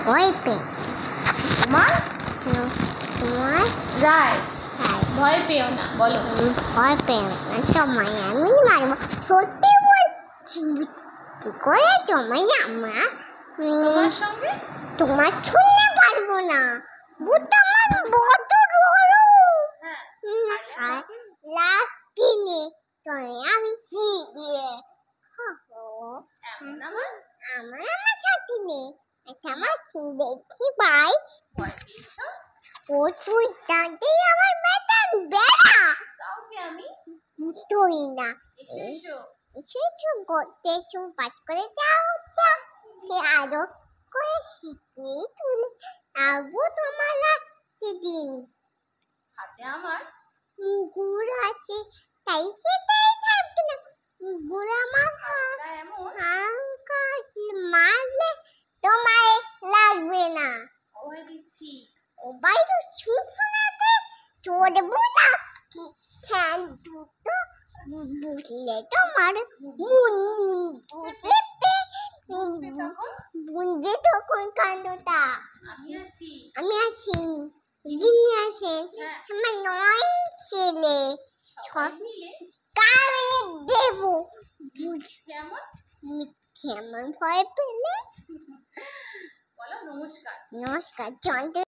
ভয় পেয়ে তোমার তোমার রায় ভয় পেও না, বলো। ভয় পেও না, তোমায় আমি মারবো। সত্যি বলছি, কি করে তোমায় আমরা তোমার সঙ্গে তোমার শুনতে পারবো না। বুঝতে আমার বড় বড় রাখিনি তুমি আমি শিখিয়ে খাবো। আমার আমার সাথে নেই, আমার দেখি ভাই ভয় পেয়েছো? ও তুই জানতে আমার মেটান বেড়া কাউকে আমি বুঝতোই না। এসেছো এসেছো করতে পাঠ করে যাও যা আরো করে শিখিয়ে তুলে আবু তোমার রাখতে দিন। হাতে আমার মুগুর আছে তাই খেতেই থাকবে না। মুগুর আমার হাতটা এমন মারলে তোমায় লাগবে না। ভয় দিচ্ছি। ও বাইরে শুনতে চোরে বুঝা কি ফ্যান দুটো বুঝলে তোমার মুন বুঝে বুঝবে তখন কাণ্ডটা। আমি আছি যিনি আছেন হ্যাঁ। আমার নয় ছেলে সবাই মিলে কারে দেব কেমন মিথ্যে আমার ভয় পেলে। বলো নমস্কার। নমস্কার চন্দ্র